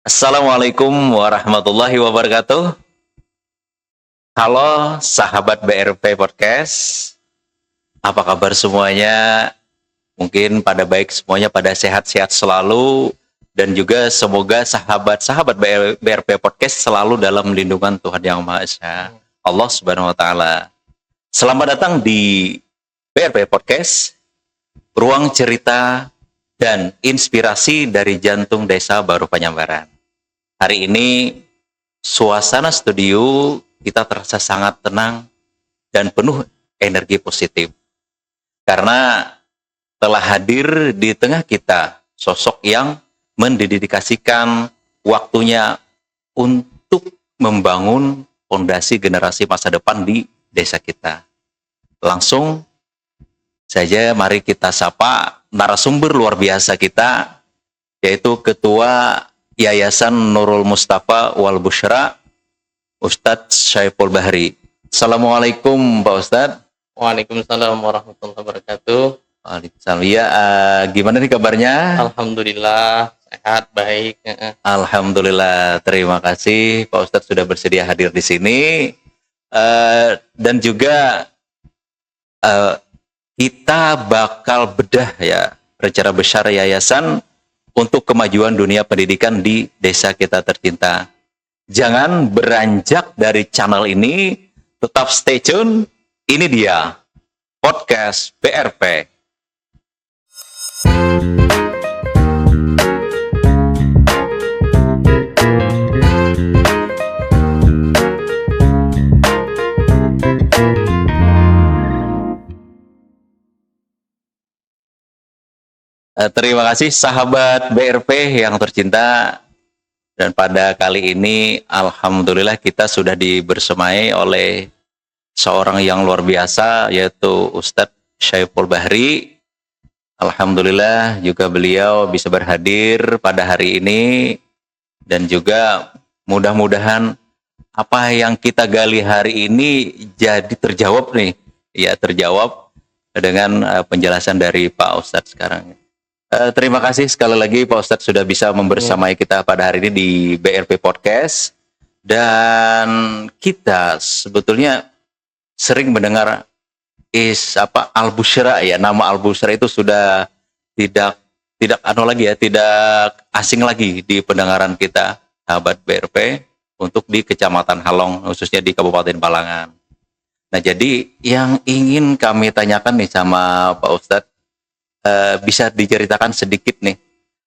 Assalamualaikum warahmatullahi wabarakatuh. Halo sahabat BRP Podcast, apa kabar semuanya? Mungkin pada baik semuanya, pada sehat-sehat selalu, dan juga semoga sahabat-sahabat BRP Podcast selalu dalam lindungan Tuhan Yang Maha Esa, Allah Subhanahu wa Ta'ala. Selamat datang di BRP Podcast, ruang cerita dan inspirasi dari jantung Desa Baru Penyambaran. Hari ini suasana studio kita terasa sangat tenang dan penuh energi positif karena telah hadir di tengah kita sosok yang mendedikasikan waktunya untuk membangun fondasi generasi masa depan di desa kita. Langsung saja mari kita sapa narasumber luar biasa kita, yaitu Ketua Yayasan Nurul Mustafa Wal Busyra, Ustadz Syaiful Bahri. Assalamualaikum Pak Ustadz. Waalaikumsalam warahmatullahi wabarakatuh. Waalaikumsalam. Ya, gimana nih kabarnya? Alhamdulillah sehat baik. Alhamdulillah. Terima kasih Pak Ustadz sudah bersedia hadir di sini. Dan juga kita bakal bedah ya rencana besar yayasan untuk kemajuan dunia pendidikan di desa kita tercinta. Jangan beranjak dari channel ini, tetap stay tune. Ini dia podcast BRP. Terima kasih sahabat BRP yang tercinta. Dan pada kali ini alhamdulillah kita sudah dibersamai oleh seorang yang luar biasa, yaitu Ustadz Syaiful Bahri. Alhamdulillah juga beliau bisa berhadir pada hari ini, dan juga mudah-mudahan apa yang kita gali hari ini jadi terjawab nih. Ya, terjawab dengan penjelasan dari Pak Ustadz sekarang. Terima kasih sekali lagi Pak Ustadz sudah bisa membersamai kita pada hari ini di BRP Podcast. Dan kita sebetulnya sering mendengar Al-Busyra ya, nama Al-Busyra itu sudah tidak tidak asing lagi di pendengaran kita sahabat BRP untuk di Kecamatan Halong, khususnya di Kabupaten Balangan. Nah, jadi yang ingin kami tanyakan nih sama Pak Ustadz, bisa diceritakan sedikit nih,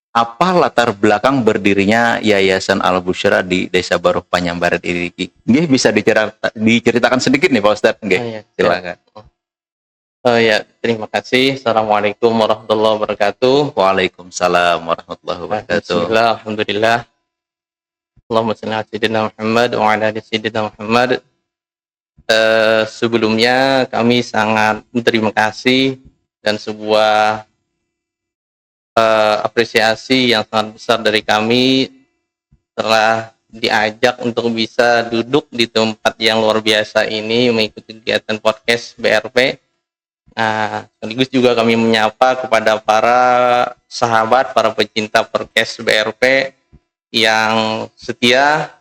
apa latar belakang berdirinya Yayasan Al-Busyra di Desa Baru Penyambaran ini? Nggih, bisa diceritakan sedikit nih Pak Ustadz? Nggih, Ya. silakan. Ya, terima kasih. Assalamualaikum warahmatullahi wabarakatuh. Waalaikumsalam warahmatullahi wabarakatuh. Bismillah, alhamdulillah. Allahumma shalli ala sayyidina Muhammad wa ala ali sayyidina Muhammad. Sebelumnya kami sangat berterima kasih dan sebuah apresiasi yang sangat besar dari kami telah diajak untuk bisa duduk di tempat yang luar biasa ini mengikuti kegiatan podcast BRP. Nah, sekaligus juga kami menyapa kepada para sahabat, para pecinta podcast BRP yang setia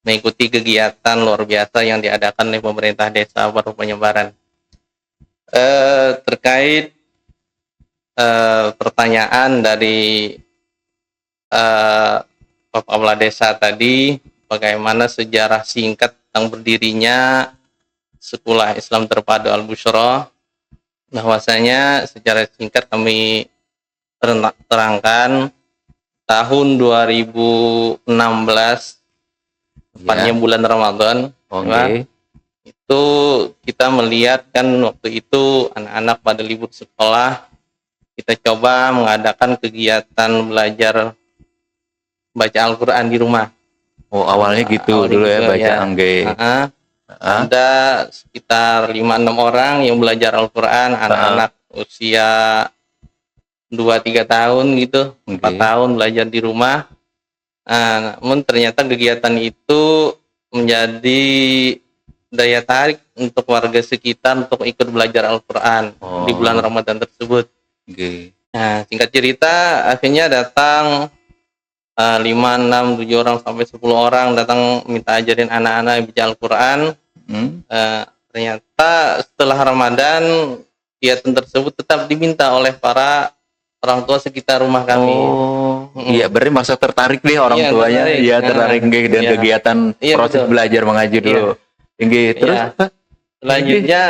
mengikuti kegiatan luar biasa yang diadakan oleh pemerintah Desa Baru Penyambaran. Terkait pertanyaan dari Bapak Kepala Desa tadi, bagaimana sejarah singkat tentang berdirinya Sekolah Islam Terpadu Al-Busyra, bahwasanya secara singkat kami terangkan tahun 2016, tepatnya bulan Ramadan. Oke. Itu kita melihat kan waktu itu anak-anak pada libur sekolah, kita coba mengadakan kegiatan belajar baca Al-Quran di rumah. Oh, awalnya gitu dulu ya, baca angge. Ada sekitar 5-6 orang yang belajar Al-Quran, anak-anak usia 2-3 tahun gitu, 4 tahun belajar di rumah. Namun ternyata kegiatan itu menjadi daya tarik untuk warga sekitar untuk ikut belajar Al-Quran di bulan Ramadan tersebut. Nah, singkat cerita, akhirnya datang 5, 6, 7 orang sampai 10 orang datang minta ajarin anak-anak baca Al-Quran. Ternyata setelah Ramadan kegiatan tersebut tetap diminta oleh para orang tua sekitar rumah kami. Iya, berarti masa tertarik deh orang Iya, tuanya. tertarik. Iya, tertarik nggih dengan Iya. kegiatan Iya, proses betul. belajar mengaji dulu. Nggih, terus Iya. apa? Selanjutnya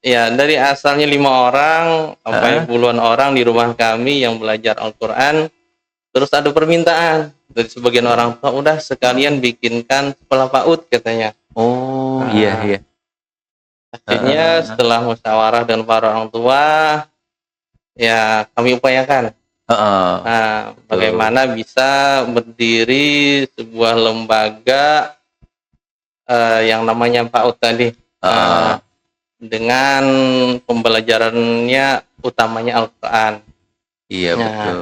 ya dari asalnya 5 orang sampai Heeh. puluhan orang di rumah kami yang belajar Al-Quran. Terus ada permintaan dari sebagian orang tua, udah sekalian bikinkan sekolah PAUD katanya. Oh, Nah, iya iya. Akhirnya setelah musyawarah dengan para orang tua, ya kami upayakan. Heeh. Nah, bagaimana bisa berdiri sebuah lembaga yang namanya PAUD tadi. Heeh. Dengan pembelajarannya utamanya Al-Quran. Iya, Nah, betul.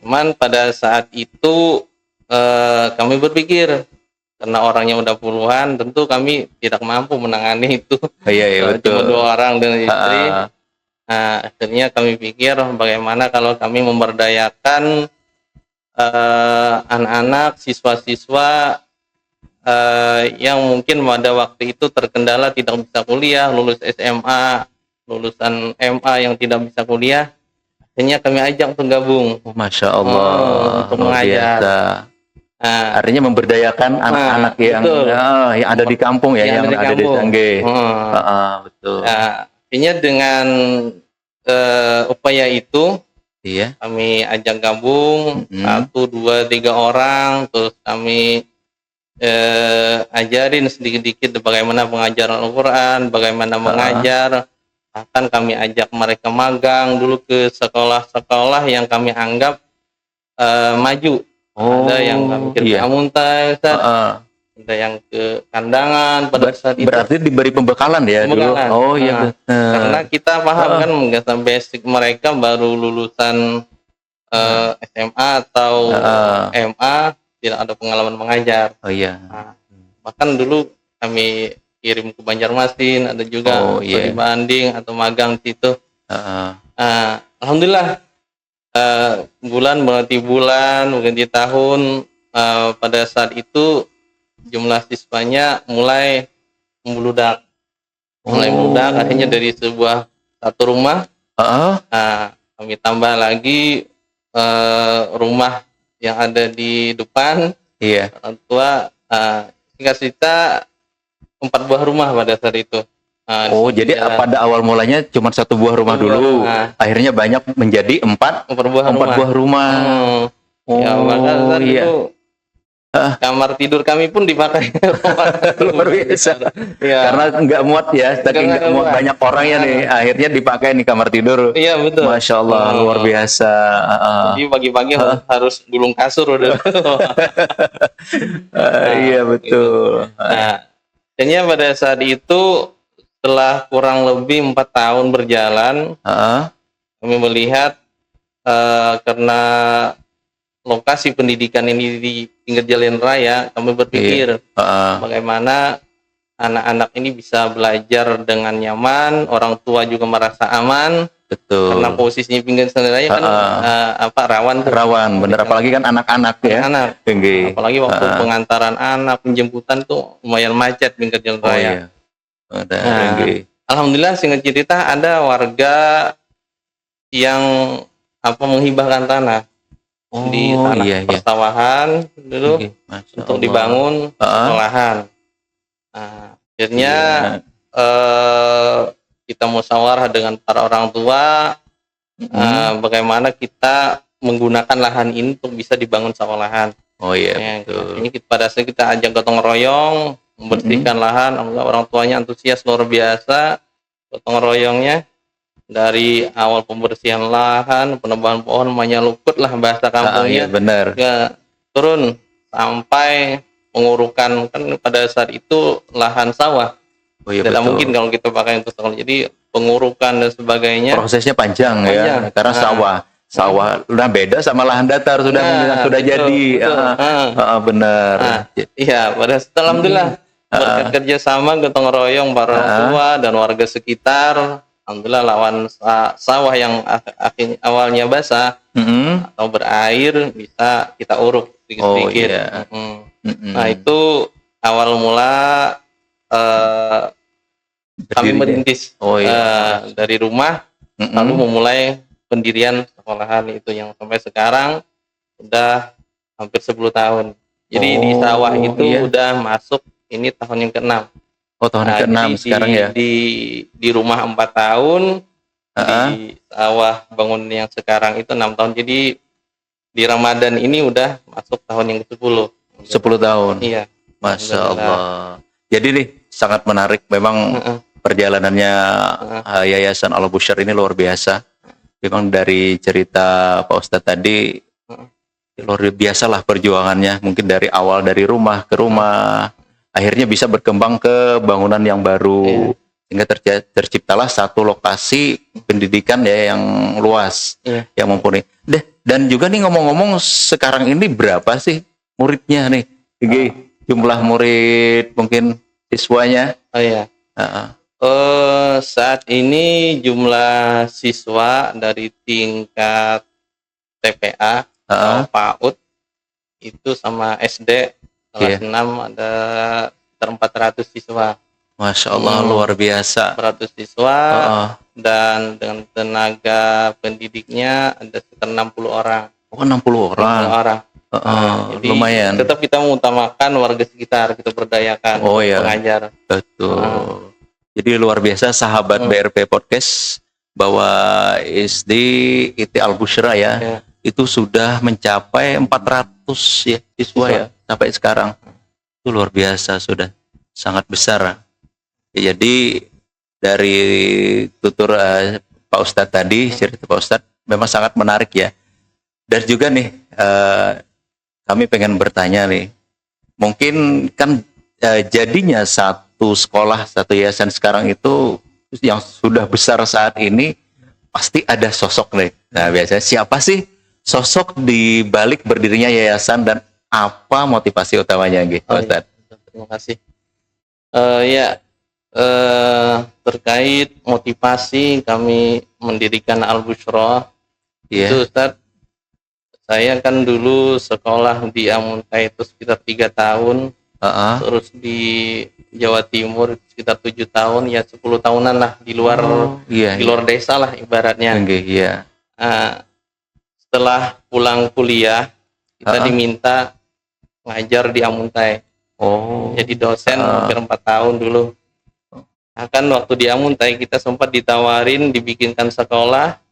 Cuman pada saat itu kami berpikir karena orangnya udah puluhan, tentu kami tidak mampu menangani itu. Iya, iya, Cuma betul. 2 orang dengan istri. Heeh. Nah, akhirnya kami pikir bagaimana kalau kami memberdayakan anak-anak, siswa-siswa yang mungkin pada waktu itu terkendala tidak bisa kuliah, lulus SMA, lulusan MA yang tidak bisa kuliah, akhirnya kami ajak untuk gabung Oh, Masya Allah, untuk luar mengajar. biasa. Nah, Artinya memberdayakan anak-anak yang betul. yang ada di kampung ya, yang Yang ada di ada di kampung. Sangge. Heeh. Betul. Nah, akhirnya dengan upaya itu Iya. kami ajak gabung 1, 2, 3 orang, terus kami ajarin sedikit-sedikit bagaimana pengajaran Al-Quran, bagaimana mengajar. Bahkan kami ajak mereka magang dulu ke sekolah-sekolah yang kami anggap maju. Ada yang kami kirim ke Amuntai, ada yang ke Kandangan pada saat itu. Berarti diberi pembekalan ya Pembekalan. dulu. Oh iya, betul. Karena kita paham kan basic mereka baru lulusan SMA atau MA, tidak ada pengalaman mengajar. Oh iya. Bahkan dulu kami kirim ke Banjarmasin, ada juga di Banding atau magang di situ. Alhamdulillah bulan berarti bulan berganti tahun, pada saat itu jumlah siswanya mulai membludak. Akhirnya dari sebuah satu rumah kami tambah lagi rumah yang ada di depan. Orang tua singkat cerita 4 buah rumah pada saat itu. Jadi pada awal mulanya cuma 1 buah rumah dulu. Akhirnya banyak menjadi 4 buah rumah. Ya, maka saat itu kamar tidur kami pun dipakai. Luar biasa. Karena nggak muat ya, saking nggak muat banyak orangnya nih, akhirnya dipakai nih kamar tidur. Iya, betul. Masya Allah, luar biasa. Jadi pagi-pagi harus gulung kasur udah. Iya, betul. Nah, akhirnya pada saat itu setelah kurang lebih 4 tahun berjalan, kami melihat karena lokasi pendidikan ini di pinggir jalan raya, kami berpikir bagaimana anak-anak ini bisa belajar dengan nyaman, orang tua juga merasa aman. Betul. Karena posisinya pinggir jalan raya kan rawan. Rawan, bener. Apalagi kan anak-anak ya. Apalagi waktu pengantaran anak, penjemputan tuh lumayan macet pinggir jalan raya. Alhamdulillah singkat cerita ada warga yang menghibahkan tanah di tanah persawahan dulu untuk dibangun sekolahan. Akhirnya kita musyawarah dengan para orang tua bagaimana kita menggunakan lahan ini untuk bisa dibangun sekolahan. Ini pada saat kita ajak gotong royong membersihkan lahan, orang tuanya antusias luar biasa. Gotong royongnya dari awal pembersihan lahan, penebangan pohon, menyelukut lah bahasa kampungnya. Benar. Turun sampai pengurukan, kan pada saat itu lahan sawah. Tidak mungkin kalau kita pakai untuk sekolah. Jadi pengurukan dan sebagainya. Prosesnya panjang. Ya, karena sawah udah beda sama lahan datar sudah jadi. Benar. Iya, alhamdulillah berkat kerjasama gotong royong para orang tua dan warga sekitar, alhamdulillah lawan sawah yang awalnya basah Mm-mm. atau berair bisa kita uruk Oh sedikit-sedikit. iya. Mm-mm. Nah itu awal mula eh, kami Berdirinya. merintis Oh iya. dari rumah, Mm-mm. lalu memulai pendirian sekolahan itu yang sampai sekarang udah hampir 10 tahun. Jadi di sawah Oh, itu iya. udah masuk ini tahun yang ke-6. Oh, tahun Nah, ke-6 jadi sekarang ya. di rumah 4 tahun, Heeh. di sawah bangun yang sekarang itu 6 tahun. Jadi di Ramadan ini udah masuk tahun yang ke-10. 10 tahun. Iya. Masya Alhamdulillah. Allah. Jadi nih sangat menarik memang Heeh. perjalanannya Yayasan Al Busyar ini luar biasa. Memang dari cerita Pak Ustadz tadi luar biasa lah perjuangannya. Mungkin dari awal dari rumah ke rumah, akhirnya bisa berkembang ke bangunan yang baru. Sehingga terciptalah satu lokasi pendidikan ya yang luas, yang mumpuni. Dan juga nih ngomong-ngomong sekarang ini berapa sih muridnya nih? Jumlah murid mungkin siswanya? Oh iya. Saat ini jumlah siswa dari tingkat TPA atau PAUD itu sama SD kelas 6 ada sekitar 400 siswa. Masya Allah, luar biasa. 400 siswa dan dengan tenaga pendidiknya ada sekitar 60 orang. Oh, 60 orang. 60 orang. Jadi lumayan. Tetap kita mengutamakan warga sekitar, kita berdayakan pengajar. Betul. Jadi luar biasa sahabat BRP Podcast bahwa SD IT Al Busyra ya, itu sudah mencapai 400 ya siswa ya sampai sekarang. Itu luar biasa, sudah sangat besar. Ya, jadi dari tutur Pak Ustadz tadi, cerita Pak Ustadz memang sangat menarik ya. Dan juga nih kami pengen bertanya nih, mungkin kan jadinya satu sekolah, satu yayasan sekarang itu yang sudah besar saat ini pasti ada sosok nih. Nah, biasanya siapa sih sosok di balik berdirinya yayasan dan apa motivasi utamanya gitu, Pak Ustadz? Terima kasih. Terkait motivasi kami mendirikan Al Busyra, itu Ustadz, saya kan dulu sekolah di Amuntai itu sekitar 3 tahun, terus di Jawa Timur sekitar 7 tahun, ya 10 tahunan lah di luar di luar desa lah ibaratnya. Setelah pulang kuliah kita diminta ngajar di Amuntai. Jadi dosen hampir 4 tahun dulu. Nah, kan waktu di Amuntai kita sempat ditawarin dibikinkan sekolah,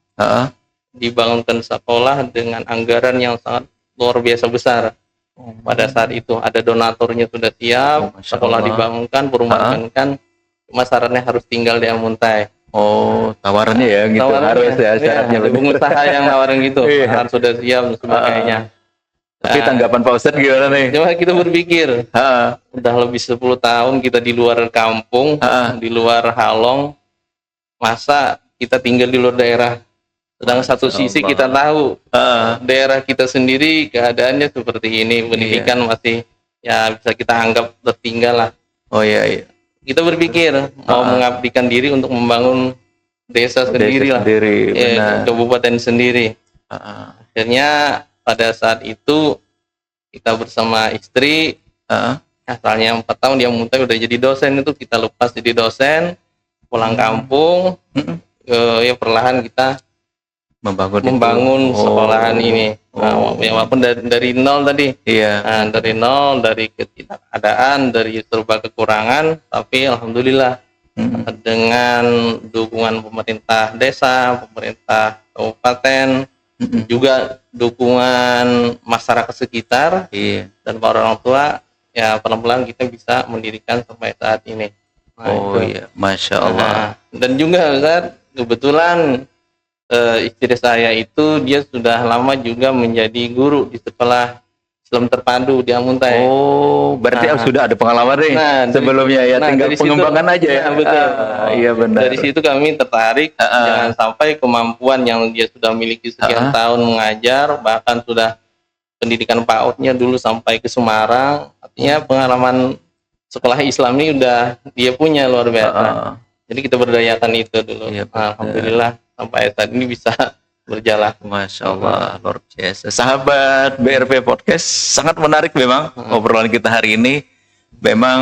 dibangunkan sekolah dengan anggaran yang sangat luar biasa besar. Pada saat itu ada donaturnya sudah siap, sekolah dibangunkan, perumahan kan, cuma syaratnya harus tinggal di Amuntai. Tawarannya ya gitu, harus ya syaratnya. Pengusaha yang nawarin gitu, harus sudah siap dan sebagainya. Tapi tanggapan Pak Ustadz gimana nih? Cuma kita berpikir, udah lebih 10 tahun kita di luar kampung, di luar Halong, masa kita tinggal di luar daerah? Sedang satu sisi kita tahu daerah kita sendiri keadaannya seperti ini, pendidikan masih ya bisa kita anggap tertinggal lah. Kita berpikir mau mengabdikan diri untuk membangun desa sendiri lah, kabupaten sendiri. Akhirnya pada saat itu kita bersama istri, asalnya 4 tahun dia Muntai udah jadi dosen, itu kita lepas jadi dosen, pulang kampung, ya perlahan kita membangun sekolahan ini. Walaupun dari nol tadi, dari nol, dari ketidakadaan, dari serba kekurangan, tapi alhamdulillah dengan dukungan pemerintah desa, pemerintah kabupaten, juga dukungan masyarakat sekitar dan para orang tua, ya pelan-pelan kita bisa mendirikan sampai saat ini. Masya Allah. Dan juga Ustaz, kebetulan istri saya itu dia sudah lama juga menjadi guru di sekolah Islam Terpadu di Amuntai. Berarti sudah ada pengalaman nih sebelumnya ya, tinggal pengembangan aja ya. Betul. Iya benar. Dari situ kami tertarik, jangan sampai kemampuan yang dia sudah miliki sekian tahun mengajar, bahkan sudah pendidikan PAUD-nya dulu sampai ke Semarang, artinya pengalaman sekolah Islam ini udah dia punya luar biasa. Jadi kita berdayakan itu dulu. Iya, betul. Alhamdulillah sampai saat ini bisa berjalan. Masya Allah, luar biasa. Sahabat BRP Podcast, sangat menarik memang obrolan kita hari ini. Memang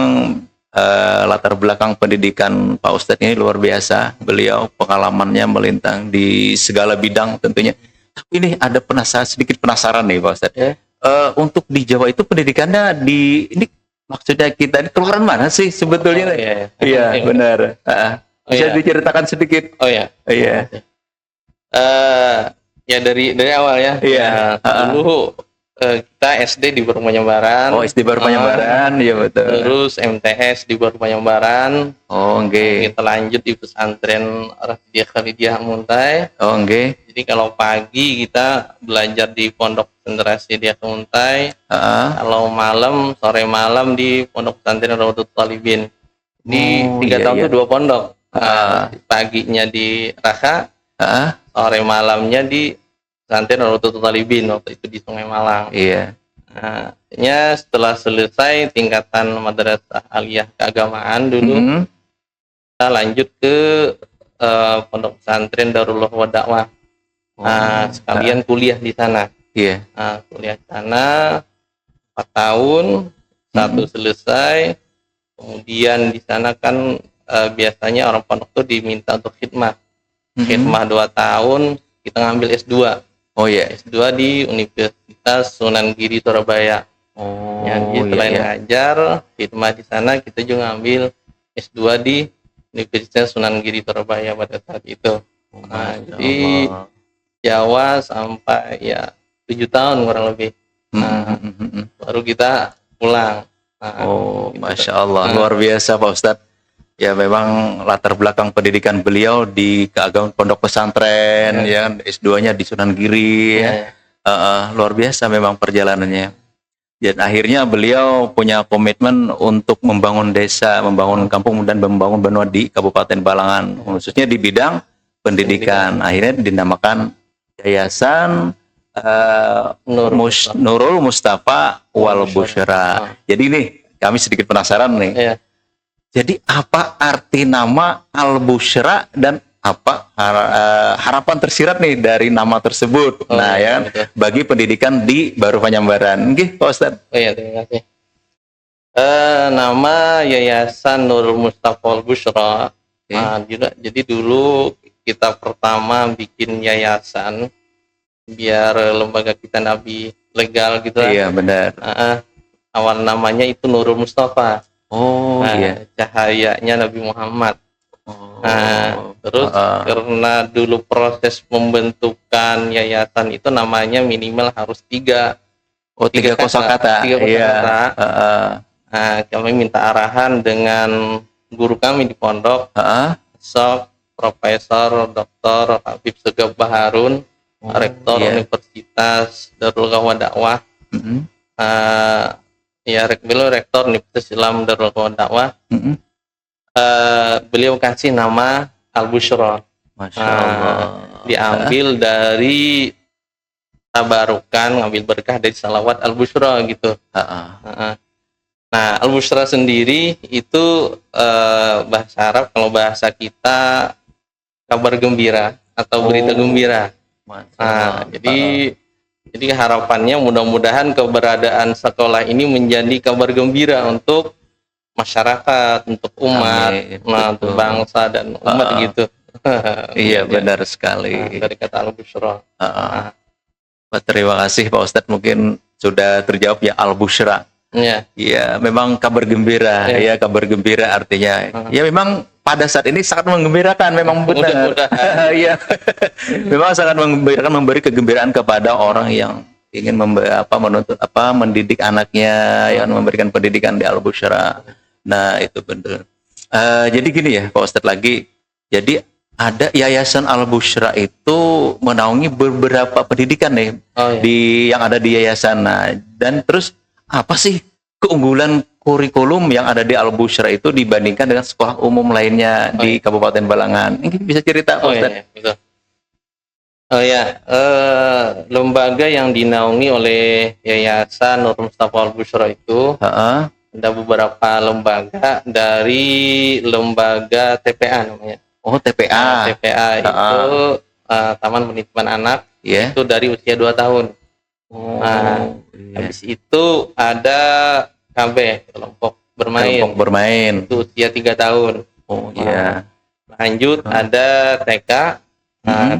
latar belakang pendidikan Pak Ustadz ini luar biasa. Beliau pengalamannya melintang di segala bidang tentunya. Tapi ini ada sedikit penasaran nih Pak Ustadz. Ya. Untuk di Jawa itu pendidikannya ini maksudnya kita ini keluaran mana sih sebetulnya? Oh, iya, iya. Iya, Iya. benar. Bisa iya. diceritakan sedikit? Oh ya. Iya. Ya dari awal ya. Iya. Dulu kita SD di Baru Penyambaran. Oh, SD Baru Penyambaran, iya betul. Terus MTS di Baru Penyambaran. Oh, oke. Kita lanjut di pesantren Rafidiah Khalidiyah Muntai. Oh, oke. Jadi kalau pagi kita belajar di Pondok Pesantren Rafidiah Muntai. Kalau malam, sore malam di Pondok Pesantren Rawdatul Talibin. Di 3 tahun itu 2 pondok. Paginya di Raka, sore malamnya di Pesantren Rawdatul Talibin, waktu itu di Sungai Malang. Iya. Nah, setelah selesai tingkatan madrasah aliyah keagamaan dulu, kita lanjut ke Pondok Pesantren Darullah wa Dakwah. Sekalian kuliah di sana. Iya. Kuliah di sana 4 tahun, 1 selesai. Kemudian di sana kan biasanya orang pondok itu diminta untuk khidmah. Khidmah 2 tahun, kita ngambil S2. Oh iya. S2 di Universitas Sunan Giri Surabaya. Oh. Jadi selain ngajar, khidmah di sana, kita juga ngambil S2 di Universitas Sunan Giri Surabaya pada saat itu. Jadi Jawa sampai ya 7 tahun kurang lebih. Baru kita pulang. Oh, Masya Allah, luar biasa Pak Ustadz. Ya memang latar belakang pendidikan beliau di keagamaan pondok pesantren, ya S2-nya di Sunan Giri, luar biasa memang perjalanannya. Dan akhirnya beliau punya komitmen untuk membangun desa, membangun kampung dan membangun benua di Kabupaten Balangan, khususnya di bidang pendidikan. Akhirnya dinamakan Yayasan Nurul Mustafa Wal Busyra. Jadi nih kami sedikit penasaran nih. Iya. Jadi apa arti nama Al Busyra dan apa harapan tersirat nih dari nama tersebut? Nah ya, betul. Bagi pendidikan di Baru Penyambaran. Nggih, Pak Ustadz. Oh iya, terima kasih. Nama Yayasan Nurul Mustafa Wal Busyra. Jadi dulu kita pertama bikin yayasan biar lembaga kita nabi legal gitu lah. Iya benar. Awal namanya itu Nurul Mustafa. Oh iya. Cahayanya Nabi Muhammad. Terus karena dulu proses pembentukan yayasan itu namanya minimal harus 3. Tiga kosakata. Iya. Kami minta arahan dengan guru kami di pondok, Sok Profesor Dr. Habib Segaf Baharun, Rektor Universitas Darul Wa Dakwah. Beliau Rektor Universitas Islam Darul Wa Dakwah. Beliau kasih nama Al Busyra. Masya Allah. Diambil dari tabarukan, ngambil berkah dari salawat Al Busyra gitu. Nah, Al Busyra sendiri itu bahasa Arab, kalau bahasa kita kabar gembira atau berita gembira. Jadi harapannya mudah-mudahan keberadaan sekolah ini menjadi kabar gembira untuk masyarakat, untuk umat, untuk bangsa dan umat gitu. Iya benar sekali. Dari kata Al Busyra. Terima kasih Pak Ustadz, mungkin sudah terjawab ya Al Busyra. Iya, memang kabar gembira. Ya, kabar gembira artinya. Ya memang pada saat ini sangat menggembirakan, memang benar. Iya. Memang sangat menggembirakan, memberi kegembiraan kepada orang yang ingin mendidik anaknya, yang memberikan pendidikan di Al Busyra. Nah, itu benar. Jadi gini ya, Pak Ustadz lagi. Jadi ada Yayasan Al Busyra itu menaungi beberapa pendidikan nih yang ada di yayasan. Nah, dan terus apa sih keunggulan kurikulum yang ada di Al Busyra itu dibandingkan dengan sekolah umum lainnya di Kabupaten Balangan? Ini bisa cerita, Pak Ustadz? Lembaga yang dinaungi oleh Yayasan Nurul Mustafa Al Busyra itu ada beberapa lembaga dari lembaga TPA namanya. Oh, TPA. TPA itu Taman Penitipan Anak, Ya. itu dari usia 2 tahun. Oh, Nah, iya. habis itu ada KB, kelompok bermain, Kelompok bermain. itu usia 3 tahun. Oh, iya. Lanjut ada TK,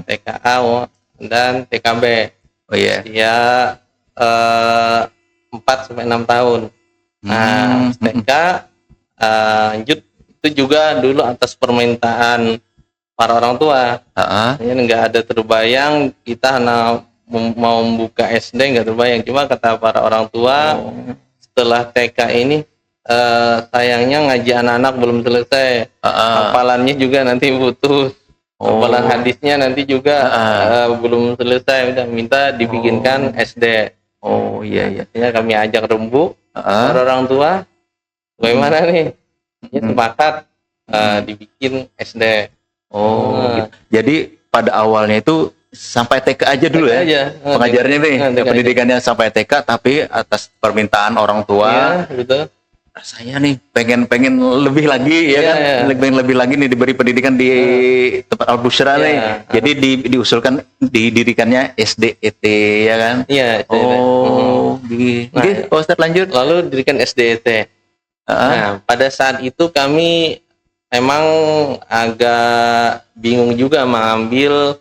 TKA dan TKB, Oh, iya. usia 4 sampai 6 tahun. Nah, TK lanjut itu juga dulu atas permintaan para orang tua. Ini nggak ada terbayang kita mau membuka SD, nggak terbayang. Cuma kata para orang tua, setelah TK ini sayangnya ngaji anak-anak belum selesai, hafalannya juga nanti putus, hafalan hadisnya nanti juga belum selesai, udah minta dibikinkan SD. Oh, iya, iya. Akhirnya kami ajak rembuk para orang tua, bagaimana nih? Ya, sepakat dibikin SD. Oh, gitu. Jadi pada awalnya itu sampai TK aja dulu TK ya, aja. pengajarnya nih, TK aja. pendidikannya sampai TK, tapi atas permintaan orang tua, Iya, betul. rasanya nih pengen lebih lagi ya Iya, kan, iya. lebih lagi nih diberi pendidikan di tempat Al Busyra Iya. nih. Jadi diusulkan didirikannya SD ET ya kan. Iya. Oh, gitu. Nah, Oke, Pak Ustadz lanjut. Lalu dirikan SDET. Nah, pada saat itu kami emang agak bingung juga mengambil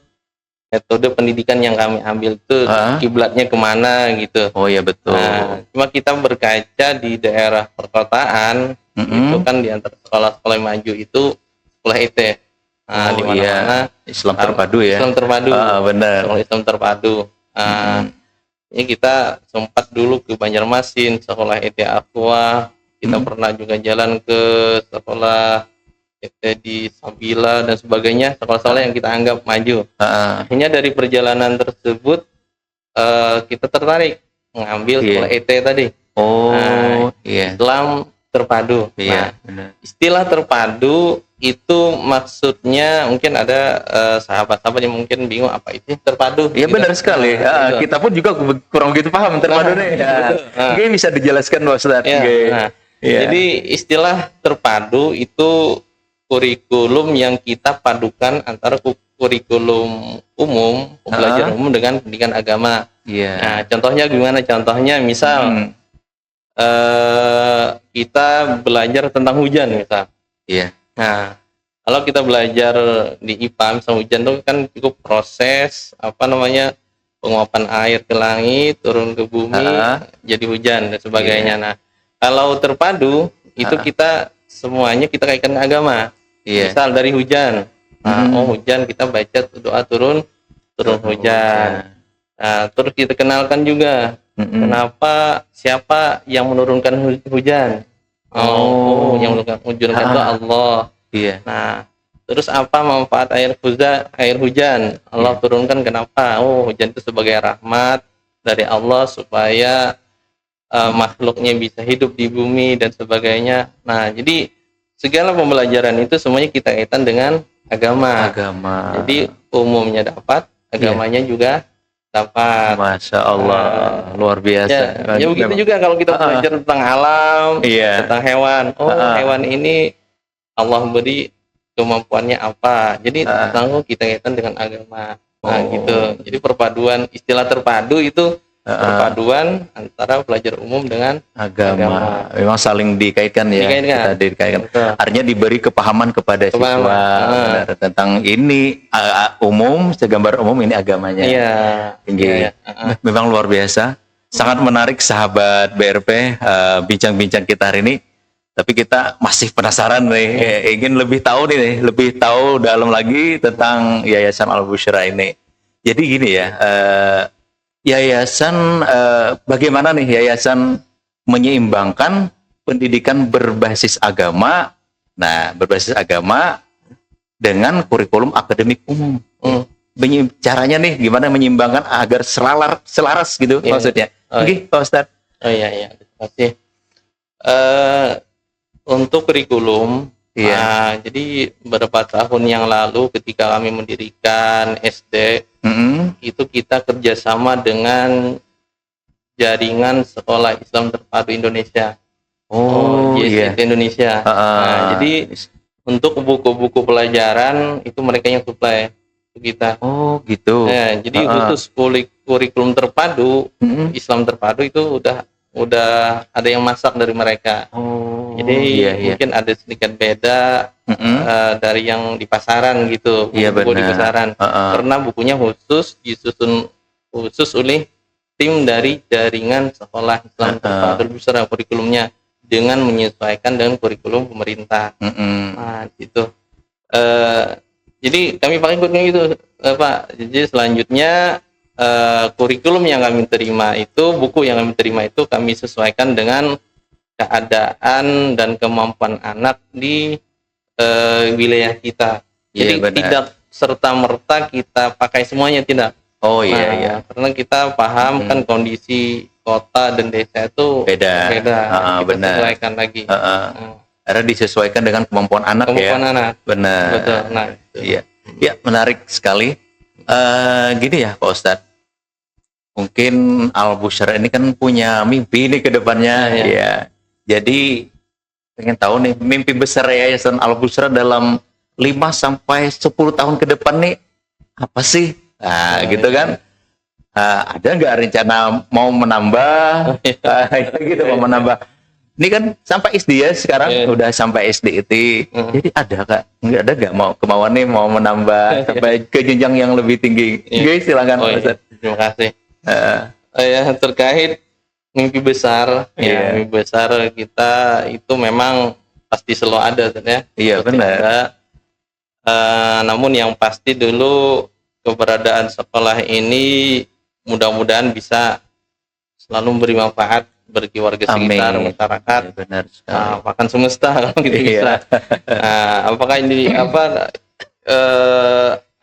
metode pendidikan yang kami ambil itu kiblatnya kemana gitu. Oh iya betul. Nah, cuma kita berkaca di daerah perkotaan, itu kan di antara sekolah-sekolah yang maju itu sekolah IT. Nah, di mana-mana Islam terpadu ya. Islam terpadu. Benar. Sekolah Islam terpadu. Ini kita sempat dulu ke Banjarmasin, sekolah IT Aqua. Kita pernah juga jalan ke sekolah IT di Sabila dan sebagainya, sekolah-sekolah yang kita anggap maju. Akhirnya dari perjalanan tersebut kita tertarik mengambil sekolah IT tadi. Oh, iya. Islam terpadu. Iya, nah, istilah terpadu itu maksudnya mungkin ada sahabat-sahabat yang mungkin bingung apa itu terpadu. Iya benar sekali. Kita pun juga kurang begitu paham terpadu nih. Mungkin bisa dijelaskan Pak Ustadz. Jadi istilah terpadu itu kurikulum yang kita padukan antara kurikulum umum, pembelajaran umum dengan pendidikan agama. Nah, contohnya gimana? Contohnya misal kita belajar tentang hujan misal. Nah, kalau kita belajar di IPA misal hujan itu kan cukup proses penguapan air ke langit, turun ke bumi, jadi hujan dan sebagainya. Nah, kalau terpadu itu kita semuanya kita kaitkan dengan agama. Misal dari hujan. Hujan kita baca doa turun hujan. Nah, terus kita kenalkan juga kenapa, siapa yang menurunkan hujan. Yang menurunkan hujan itu Allah. Nah, terus apa manfaat air hujan? Allah turunkan kenapa? Hujan itu sebagai rahmat dari Allah supaya makhluknya bisa hidup di bumi dan sebagainya. Nah, jadi segala pembelajaran itu semuanya kita kaitan dengan agama. Jadi umumnya dapat, agamanya juga dapat. Masya Allah, luar biasa. Ya begitu juga kalau kita belajar tentang alam, tentang hewan. Hewan ini Allah beri kemampuannya apa. Jadi langsung kita kaitan dengan agama. Nah, gitu. Jadi perpaduan, istilah terpadu itu perpaduan antara belajar umum dengan agama. Memang saling dikaitkan ya. Dikaitkan. Artinya diberi kepahaman kepada siswa tentang ini umum, segambar umum ini agamanya. Memang luar biasa. Sangat menarik sahabat BRP bincang-bincang kita hari ini. Tapi kita masih penasaran nih, ingin lebih tahu dalam lagi tentang Yayasan Al Busyra ini. Jadi gini ya. Yayasan bagaimana nih yayasan menyeimbangkan pendidikan berbasis agama, dengan kurikulum akademik umum. Caranya nih gimana menyeimbangkan agar selaras gitu maksudnya. Oke, Pak Ustadz. Terima kasih. Untuk kurikulum, jadi beberapa tahun yang lalu ketika kami mendirikan SD, itu kita kerjasama dengan jaringan sekolah Islam terpadu Indonesia. Oh iya. JSIT Indonesia. Nah, jadi untuk buku-buku pelajaran itu mereka yang supply ke kita. Oh gitu. Jadi khusus kurikulum terpadu, Mm-mm. Islam terpadu itu udah ada yang masak dari mereka. Oh Jadi iya iya. mungkin ada sedikit beda Mm-mm. dari yang di pasaran gitu, Iya buku-buku di benar. pasaran. Karena bukunya khusus disusun khusus oleh tim dari jaringan sekolah Islam terpadu beserta kurikulumnya dengan menyesuaikan dengan kurikulum pemerintah. Mm-mm. Nah, gitu. Jadi kami pakai kurikulum itu, Pak. Jadi selanjutnya kurikulum yang kami terima itu, buku yang kami terima itu kami sesuaikan dengan keadaan dan kemampuan anak di wilayah kita. Jadi Iya benar. tidak serta merta kita pakai semuanya, tidak. Oh iya Nah, iya. karena kita paham kan kondisi kota dan desa itu Beda. kita Benar. sesuaikan lagi. Karena disesuaikan dengan kemampuan anak Kemampuan ya. anak. Benar. Betul. Nah, Iya. Ya menarik sekali. Gini ya Pak Ustadz. Mungkin Al Busyra ini kan punya mimpi nih ke depannya. Iya. Ya. Jadi pengen tahu nih mimpi besar Yayasan Al Busyra dalam 5 sampai 10 tahun ke depan nih apa sih? Nah, gitu kan. Ada nggak rencana mau menambah? Gitu mau menambah. Ini kan sampai SD ya sekarang, udah sampai SD itu. Jadi ada Kak? Nggak mau kemauan nih mau menambah sampai ke jenjang yang lebih tinggi. Guys, silakan Pak Ustadz. Terima kasih. Ya, terkait mimpi besar, ya mimpi besar kita itu memang pasti selalu ada, ya. Iya Pasti benar. ada. Namun yang pasti dulu keberadaan sekolah ini mudah-mudahan bisa selalu memberi manfaat bagi warga sekitar, masyarakat, ya, benar sekali. bahkan semesta kalau gitu bisa. Apakah ini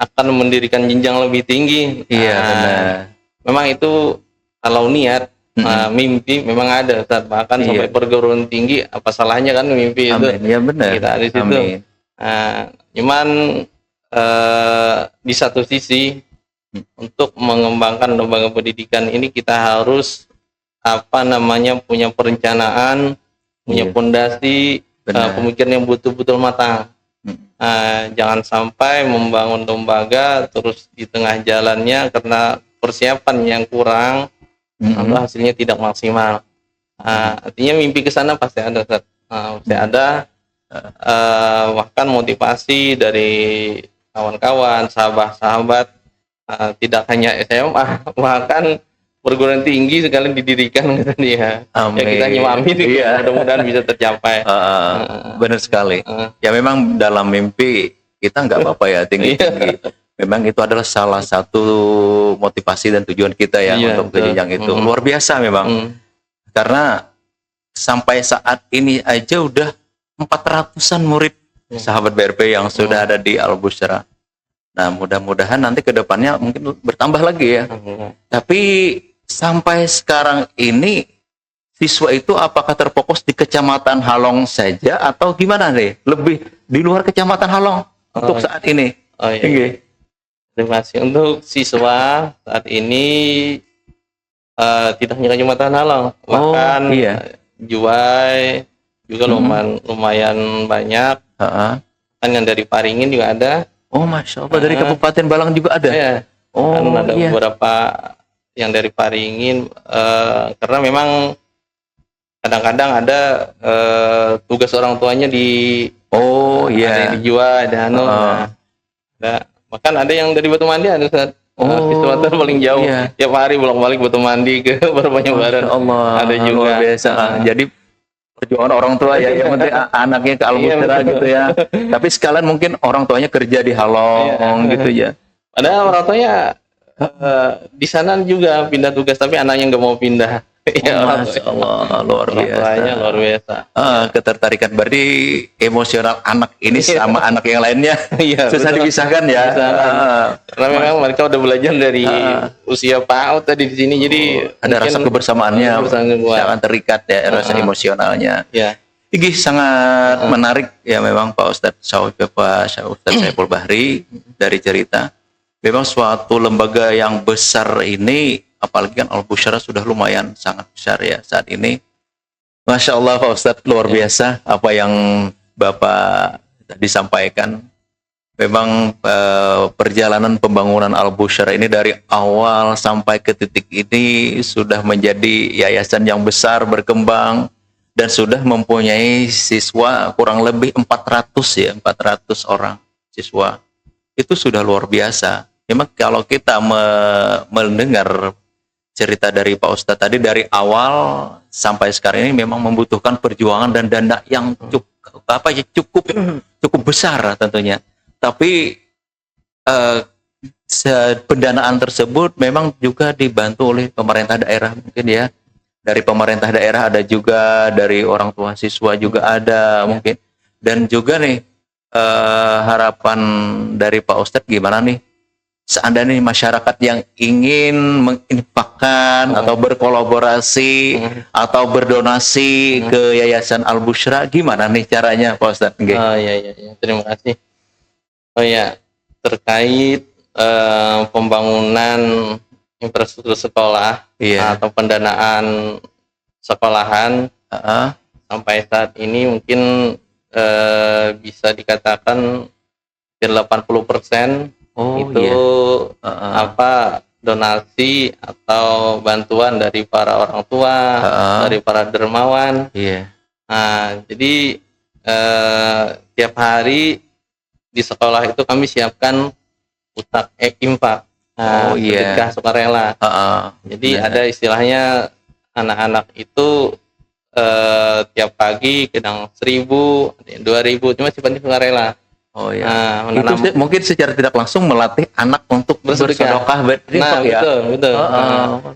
akan mendirikan jenjang lebih tinggi? Iya benar. Memang itu kalau niat, mimpi memang ada, Ustaz. Bahkan sampai perguruan tinggi, apa salahnya kan mimpi itu? Ya benar. Kita ada di situ. Cuman di satu sisi untuk mengembangkan lembaga pendidikan ini kita harus punya perencanaan, punya fondasi, pemikiran yang betul-betul matang. Jangan sampai membangun lembaga terus di tengah jalannya karena persiapan yang kurang atau hasilnya tidak maksimal. Artinya mimpi ke sana pasti ada, pasti ada. Bahkan motivasi dari kawan-kawan, sahabat-sahabat, tidak hanya SMA, bahkan perguruan tinggi sekalian didirikan gitu dia. Ya kita hanya amin, mudah-mudahan bisa tercapai. Benar sekali. Ya memang dalam mimpi kita nggak apa-apa ya tinggi-tinggi. Memang itu adalah salah satu motivasi dan tujuan kita ya untuk ke jenjang itu. Luar biasa memang. Karena sampai saat ini aja udah 400-an murid sahabat BRP yang sudah ada di Al Busyra. Nah, mudah-mudahan nanti ke depannya mungkin bertambah lagi ya. Tapi sampai sekarang ini siswa itu apakah terfokus di Kecamatan Halong saja atau gimana nih? Lebih di luar Kecamatan Halong untuk saat ini? Terima kasih. Untuk siswa saat ini tidak hanya Kecamatan Halong, bahkan Juwai juga lumayan banyak. Kan yang dari Paringin juga ada. Oh, Masya Allah, dari Kabupaten Balang juga ada? Iya. Kan ada beberapa yang dari Paringin, karena memang kadang-kadang ada tugas orang tuanya di ada yang di Juwai, ada bahkan ada yang dari Batu Mandi, ada siswa paling jauh, tiap hari bolak-balik Batu Mandi ke Banjarbaru. Ada juga. Luar biasa. Jadi perjuangan orang tua ya, yang penting anaknya ke Al Busyra gitu ya. Tapi sekalian mungkin orang tuanya kerja di Halong gitu ya. Padahal orang tuanya di sana juga pindah tugas, tapi anaknya nggak mau pindah. Masya Allah, luar biasa. Luar biasa. Ketertarikan berarti emosional anak ini sama anak yang lainnya susah dipisahkan ya. Karena memang mereka udah belajar dari usia PAUD tadi di sini, jadi ada rasa kebersamaannya, sangat terikat ya, rasa emosionalnya. Ini sangat menarik ya memang Pak Ustadz Saiful Bahri dari cerita. Memang suatu lembaga yang besar ini, apalagi kan Al Busyra sudah lumayan sangat besar ya saat ini. Masya Allah Pak Ustadz, luar biasa apa yang Bapak tadi sampaikan. Memang perjalanan pembangunan Al-Busyra ini dari awal sampai ke titik ini sudah menjadi yayasan yang besar, berkembang, dan sudah mempunyai siswa kurang lebih 400 ya, 400 orang siswa. Itu sudah luar biasa. Memang kalau kita mendengar cerita dari Pak Ustadz tadi dari awal sampai sekarang ini memang membutuhkan perjuangan dan dana yang cukup besar tentunya. Tapi pendanaan tersebut memang juga dibantu oleh pemerintah daerah mungkin ya. Dari pemerintah daerah ada juga, dari orang tua siswa juga ada mungkin. Dan juga nih harapan dari Pak Ustadz gimana nih? Seandainya masyarakat yang ingin menginfakkan atau berkolaborasi atau berdonasi ke Yayasan Al-Busyra, gimana nih caranya Pak Ustadz? Oh iya. Terima kasih. Oh ya, terkait pembangunan infrastruktur sekolah atau pendanaan sekolahan sampai saat ini mungkin bisa dikatakan 80% donasi atau bantuan dari para orang tua, dari para dermawan. Nah, jadi tiap hari di sekolah itu kami siapkan utak infak, sedekah sukarela. Jadi ada istilahnya anak-anak itu tiap pagi kadang 1.000, 2.000, cuma sifatnya sukarela. Itu mungkin secara tidak langsung melatih anak untuk bersedekah. Betul.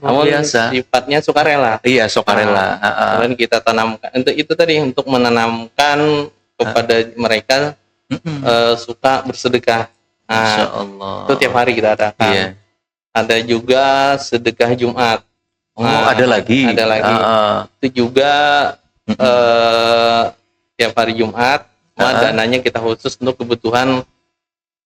Namun sifatnya sukarela. Iya, sukarela. Dan kita tanamkan itu tadi untuk menanamkan kepada mereka suka bersedekah. Itu tiap hari kita adakan. Ada juga sedekah Jumat. Ada lagi. Itu juga tiap hari Jumat. Dananya kita khusus untuk kebutuhan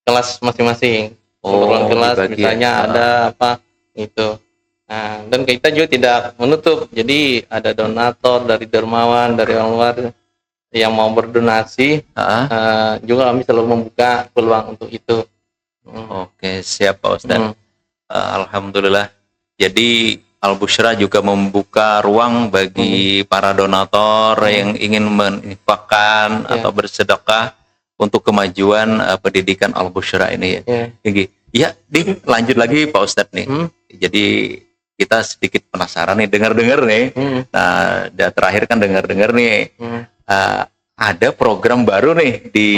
kelas masing-masing. Kebutuhan kelas misalnya ada apa itu. Nah, dan kita juga tidak menutup. Jadi ada donatur dari dermawan, dari orang luar yang mau berdonasi, juga kami selalu membuka peluang untuk itu. Oke, siap Pak Ustadz. Alhamdulillah. Jadi Al-Busyra juga membuka ruang bagi para donatur yang ingin menginfakkan atau bersedekah untuk kemajuan pendidikan Al-Busyra ini ya. Lanjut lagi Pak Ustadz nih. Jadi kita sedikit penasaran nih, dengar-dengar nih. Nah, terakhir kan dengar-dengar nih. Ada program baru nih di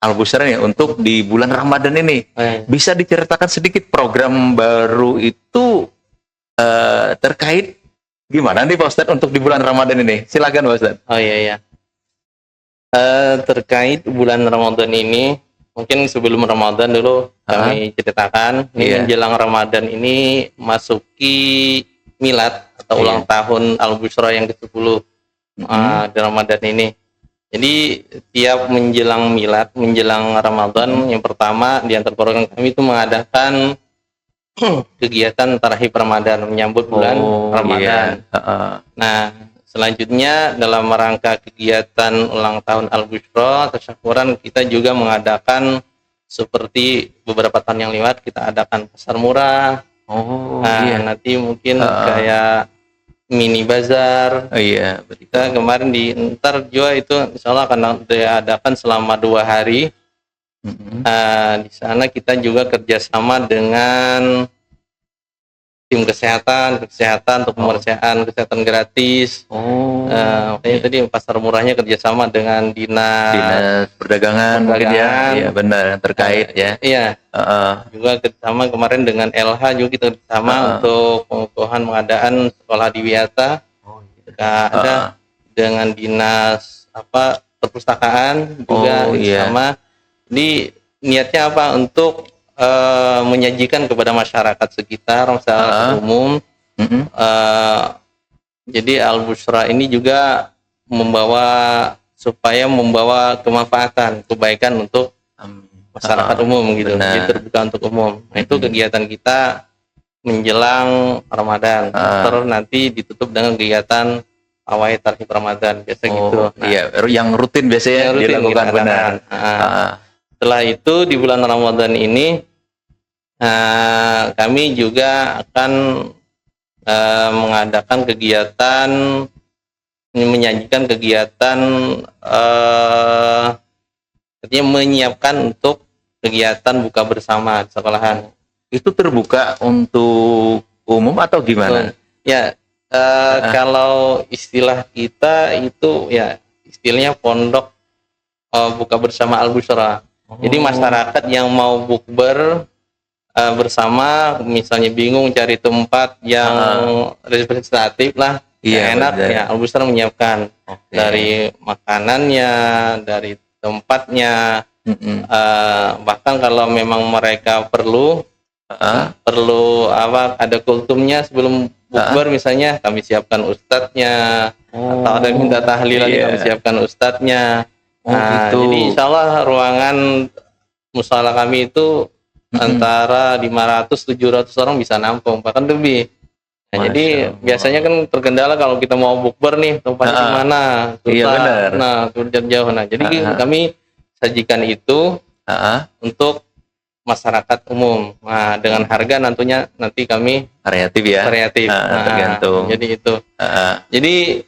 Al-Busyra nih untuk di bulan Ramadan ini. Bisa diceritakan sedikit program baru itu terkait gimana nih Pak Ustadz untuk di bulan Ramadan ini? Silakan Pak Ustadz. Oh iya. Terkait bulan Ramadan ini, mungkin sebelum Ramadan dulu kami ceritakan. Ini menjelang Ramadan ini masuki milad atau ulang tahun Al-Busyra yang ke-10 di Ramadan ini. Jadi tiap menjelang milad, menjelang Ramadan, yang pertama di antara program kami itu mengadakan kegiatan tarhib Ramadan, menyambut bulan Ramadan. Nah, selanjutnya dalam rangka kegiatan ulang tahun Al-Busyra, tasyakuran, kita juga mengadakan seperti beberapa tahun yang lewat kita adakan pasar murah. Nanti mungkin kayak mini bazar. Kita kemarin ntar juga itu insya Allah akan diadakan selama 2 hari. Di sana kita juga kerjasama dengan tim kesehatan untuk pemeriksaan kesehatan gratis. Makanya tadi pasar murahnya kerjasama dengan dinas perdagangan mungkin ya benar terkait juga kerjasama kemarin dengan LH juga kita kerjasama untuk pengukuhan pengadaan sekolah di Wiyata. Ada dengan dinas perpustakaan juga sama. Jadi niatnya apa? Untuk menyajikan kepada masyarakat sekitar secara umum. Jadi Al-Busyra ini juga membawa kemanfaatan, kebaikan untuk masyarakat umum gitu. Jadi terbuka untuk umum. Nah, itu kegiatan kita menjelang Ramadan. Terus nanti ditutup dengan kegiatan pawai tarhib Ramadan biasa gitu. Oh, iya, yang rutin biasanya yang rutin dilakukan kita benar. adakan. Ah, Setelah itu di bulan Ramadan ini kami juga akan mengadakan kegiatan, menyajikan kegiatan, artinya menyiapkan untuk kegiatan buka bersama di sekolahan. itu terbuka untuk umum atau gimana? Ya, kalau istilah kita itu ya istilahnya pondok buka bersama Al-Busyra. Jadi masyarakat yang mau bukber bersama, misalnya bingung cari tempat yang representatif lah, Iya, yang enak, benar. ya Al-Busyra menyiapkan Oke. dari makanannya, dari tempatnya, Mm-mm. bahkan kalau memang mereka perlu apa, ada kultumnya sebelum bukber misalnya, kami siapkan ustadznya, atau ada minta tahlilan iya. kami siapkan ustadznya. Oh, gitu. Jadi insya Allah ruangan musala kami itu antara 500-700 orang bisa nampung, bahkan lebih. Nah, jadi Allah. biasanya kan terkendala kalau kita mau bukber nih, tempatnya di mana? Iya, Susah. benar. Nah, turun jauh. Nah, jadi kami sajikan itu untuk masyarakat umum. Nah, dengan harga nanti kami Variatif ya. variatif. Tergantung. Jadi itu. Jadi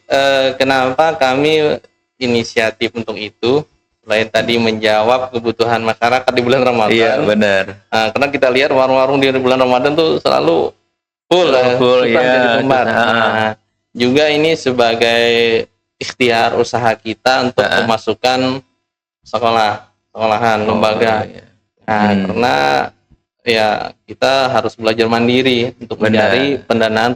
kenapa kami inisiatif untuk itu? Selain tadi menjawab kebutuhan masyarakat di bulan Ramadan. Iya, benar. Karena kita lihat warung-warung di bulan Ramadan tuh selalu full, Full, susah iya, jadi tempat. susah. Nah, juga ini sebagai ikhtiar usaha kita untuk memasukkan sekolahan, lembaga. Iya. Karena ya kita harus belajar mandiri untuk mencari pendanaan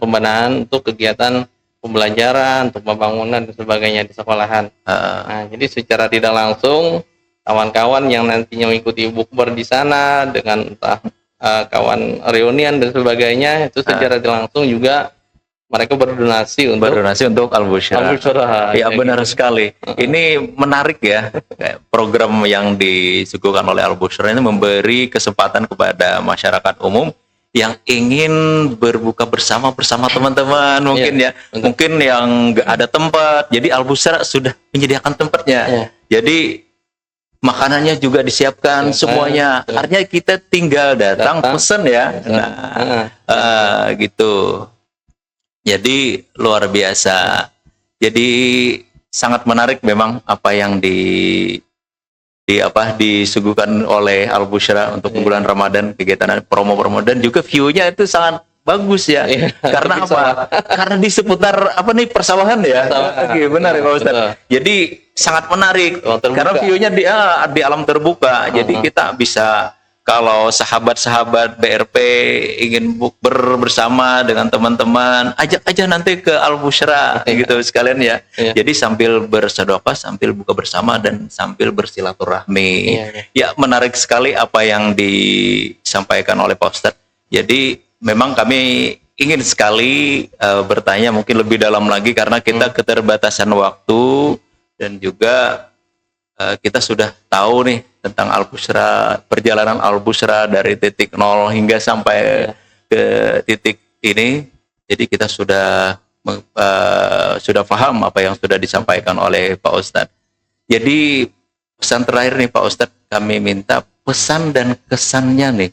untuk kegiatan pembelajaran, untuk pembangunan dan sebagainya di sekolahan. Nah, jadi secara tidak langsung kawan-kawan yang nantinya mengikuti bukber di sana dengan entah kawan reunian dan sebagainya, itu secara tidak langsung juga mereka berdonasi untuk Al-Busyra. Ya, benar sekali. Ini menarik ya, program yang disuguhkan oleh Al-Busyra ini memberi kesempatan kepada masyarakat umum yang ingin berbuka bersama teman-teman mungkin mungkin yang nggak ada tempat, jadi Al-Busyra sudah menyediakan tempatnya. Jadi makanannya juga disiapkan semuanya. Artinya kita tinggal datang pesen ya. Gitu. Jadi luar biasa. Jadi sangat menarik memang apa yang disuguhkan oleh Al-Busyra untuk bulan Ramadan, kegiatan promo-promo, dan juga view-nya itu sangat bagus ya. Karena apa? Karena di seputar persawahan ya. Oke, benar ya Pak Ustadz. Jadi sangat menarik karena view-nya di alam terbuka. Jadi kita bisa, kalau sahabat-sahabat BRP ingin bukber bersama dengan teman-teman, ajak aja nanti ke Al-Busyra gitu sekalian ya. Jadi sambil bersedekah, sambil buka bersama, dan sambil bersilaturahmi. Ya, menarik sekali apa yang disampaikan oleh Pak Ustadz. Jadi memang kami ingin sekali bertanya mungkin lebih dalam lagi karena kita keterbatasan waktu, dan juga kita sudah tahu nih tentang Al-Busyra, perjalanan Al-Busyra dari titik nol hingga sampai ke titik ini. Jadi kita sudah paham apa yang sudah disampaikan oleh Pak Ustadz. Jadi pesan terakhir nih Pak Ustadz, kami minta pesan dan kesannya nih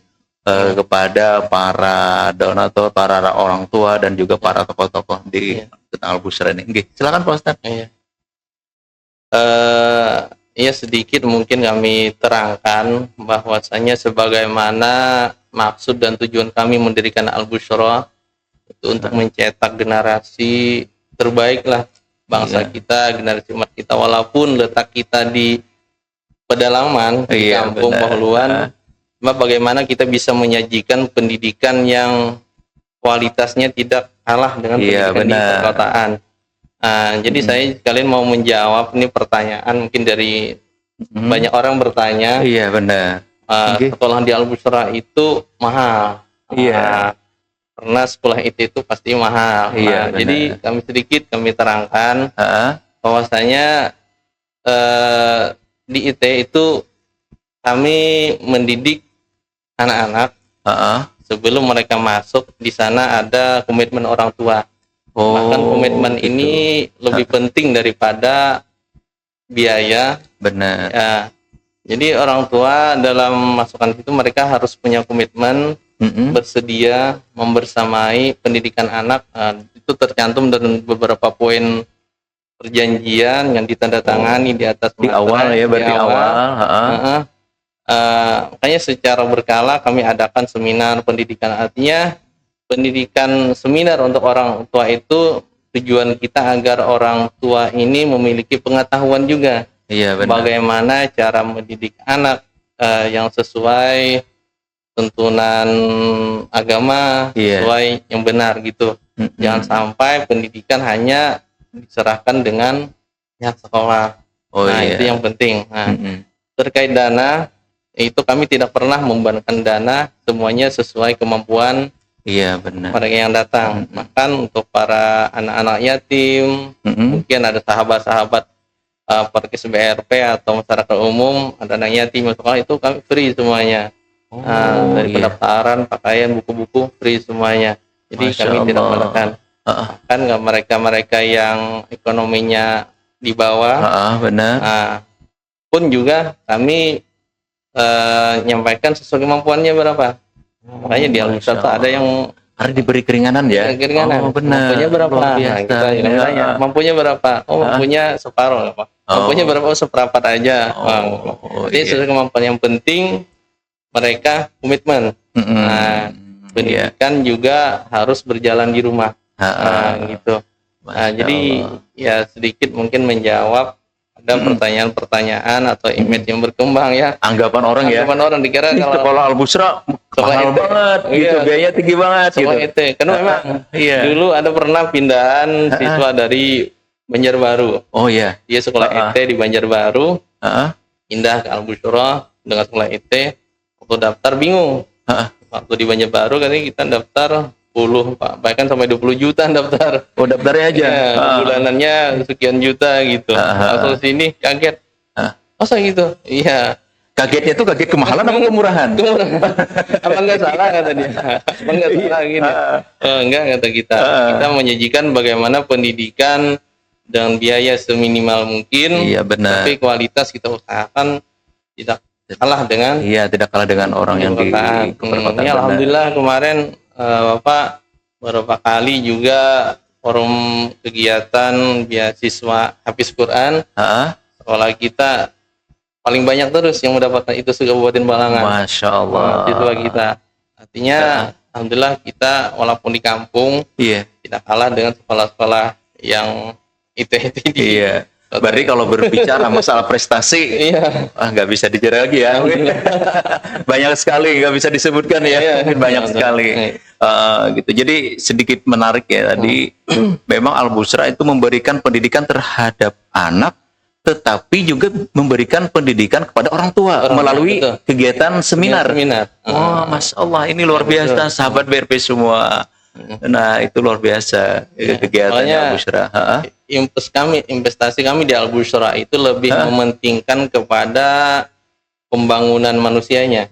kepada para donatur, para orang tua, dan juga para tokoh-tokoh di Al-Busyra ini. Silakan Pak Ustadz. Ya, sedikit mungkin kami terangkan bahwasanya sebagaimana maksud dan tujuan kami mendirikan Al-Busyra itu untuk mencetak generasi terbaik lah bangsa kita, generasi umat kita, walaupun letak kita di pedalaman, di kampung Bahluan, bagaimana kita bisa menyajikan pendidikan yang kualitasnya tidak kalah dengan pendidikan di perkotaan. Jadi saya sekalian mau menjawab ini pertanyaan mungkin dari banyak orang bertanya. Iya, benar. Sekolah di Al-Busyra itu mahal. Karena sekolah itu pasti mahal. Jadi kami terangkan bahwasanya di IT itu kami mendidik anak-anak sebelum mereka masuk. Di sana ada komitmen orang tua. Bahkan komitmen gitu. ini lebih penting daripada biaya. Benar. Ya, jadi orang tua dalam masukan itu mereka harus punya komitmen Mm-mm. bersedia membersamai pendidikan anak. Itu tercantum dalam beberapa poin perjanjian yang ditandatangani di atas Di materai, awal ya, di berarti awal. Ha-ha. Heeh. Makanya secara berkala kami adakan seminar pendidikan. Artinya pendidikan seminar untuk orang tua itu tujuan kita agar orang tua ini memiliki pengetahuan juga Iya benar. bagaimana cara mendidik anak yang sesuai tuntunan agama, Iya. sesuai yang benar gitu. Mm-mm. Jangan sampai pendidikan hanya diserahkan dengan pihak sekolah. Oh Nah, iya. itu yang penting. Nah, Mm-mm. terkait dana, itu kami tidak pernah membebankan dana, semuanya sesuai kemampuan Iya benar. mereka yang datang. Bahkan untuk para anak-anak yatim, Mm-mm. mungkin ada sahabat-sahabat Podcast BRP atau masyarakat umum, ada anak yatim sekolah, itu kami free semuanya. Dari iya. pendaftaran, pakaian, buku-buku free semuanya. Jadi Masya kami tidak Allah. menekan. Ha-ha. Bahkan nggak mereka yang ekonominya di bawah, Ha-ha, benar. pun juga kami nyampaikan sesuai kemampuannya berapa. Makanya di Al-Ustaz Masya ada yang harus diberi keringanan ya. keringanan. Oh benar. Mampunya berapa? Luar Nah, biasa. kita Ya. tanya, mampunya berapa? Oh, mampunya separuh apa? Mampunya berapa? Oh, seperempat aja. Oh, Jadi sesuai kemampuan, yang penting mereka komitmen. Mm-mm. Nah, Iya. pendidikan juga harus berjalan di rumah. Ha-ha. Gitu. Masya Jadi Allah. ya sedikit mungkin menjawab ada pertanyaan-pertanyaan atau image yang berkembang ya. Anggapan orang ya. Anggapan orang dikira Ini kalau sekolah Al-Busra mahal itu. banget gitu, Iya. biayanya tinggi banget gitu. sekolah itu, karena memang Iya. dulu ada pernah pindahan siswa dari Banjarbaru. Oh iya. Dia sekolah ET di Banjarbaru, Ha-ha. pindah ke Al-Busyra dengan sekolah ET. Waktu daftar bingung. Ha-ha. Waktu di Banjarbaru kan kita daftar 10, Pak. Bahkan sampai 20 juta daftar. Oh daftarnya aja. Ya, bulanannya sekian juta gitu. Langsung sini kaget. Masa gitu? Iya. Kagetnya tuh kaget kemahalan apa kemurahan? Apa enggak salah kata dia? Apa enggak salah gini? Enggak kata kita. Kita menyajikan bagaimana pendidikan dengan biaya seminimal mungkin. Iya benar. Tapi kualitas kita usahakan tidak kalah dengan Iya, tidak kalah dengan orang yang di perkotaan. Ini alhamdulillah kemarin Bapak beberapa kali juga forum kegiatan beasiswa Hafiz Quran. Ha-ha. Sekolah kita paling banyak terus yang mendapatkan itu se-Kabupaten Balangan. Masya Allah. Siswa kita. Artinya alhamdulillah kita walaupun di kampung Iya. tidak kalah dengan sekolah-sekolah yang itu di. Iya. Berarti kalau berbicara masalah prestasi, Iya. nggak bisa dijerat lagi ya. Banyak sekali, nggak bisa disebutkan ya. Iya. Mungkin banyak sekali. Gitu. Jadi sedikit menarik ya tadi. Memang Al-Busra itu memberikan pendidikan terhadap anak, tetapi juga memberikan pendidikan kepada orang tua melalui betul. kegiatan seminar. Seminar. Oh, Masya Allah, ini luar biasa, sahabat BRP semua. Nah, itu luar biasa kegiatannya Makanya, Al-Busra. investasi kami di Al-Busra itu lebih mementingkan kepada pembangunan manusianya,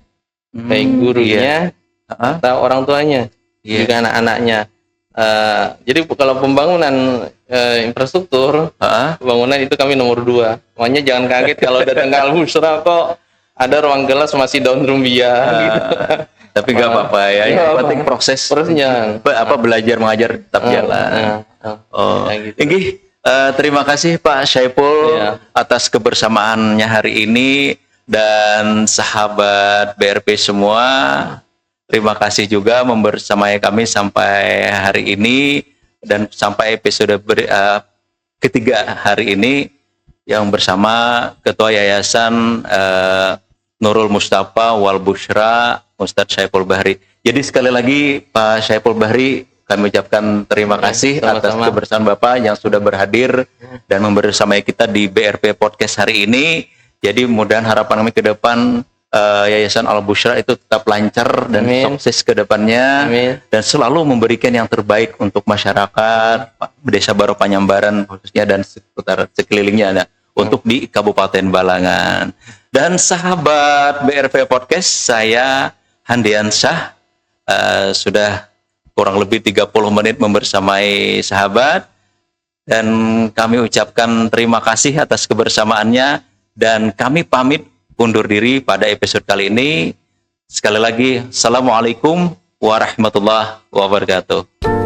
baik gurunya atau orang tuanya, juga anak-anaknya. Jadi kalau pembangunan infrastruktur, pembangunan itu kami nomor 2. Makanya jangan kaget kalau datang ke Al-Busra kok ada ruang kelas masih daun rumbia. Gitu. Tapi nggak apa-apa ya. Yang penting prosesnya belajar mengajar tetap jalan. Gitu. Inggih, terima kasih Pak Syaiful atas kebersamaannya hari ini, dan sahabat BRP semua. Terima kasih juga membersamai kami sampai hari ini dan sampai episode ketiga hari ini yang bersama Ketua Yayasan Nurul Mustafa Wal Busyra, Ustadz Syaiful Bahri. Jadi sekali lagi Pak Syaiful Bahri, kami ucapkan terima kasih atas kebersamaan Bapak yang sudah berhadir dan membersamai kita di BRP Podcast hari ini. Jadi mudah-mudahan harapan kami ke depan Yayasan Al-Busyra itu tetap lancar dan sukses ke depannya, dan selalu memberikan yang terbaik untuk masyarakat Desa Baru Panyambaran khususnya dan sekitar sekelilingnya untuk di Kabupaten Balangan. Dan sahabat BRP Podcast, saya Handian Syah sudah kurang lebih 30 menit membersamai sahabat. Dan kami ucapkan terima kasih atas kebersamaannya. Dan kami pamit undur diri pada episode kali ini. Sekali lagi, Assalamualaikum warahmatullahi wabarakatuh.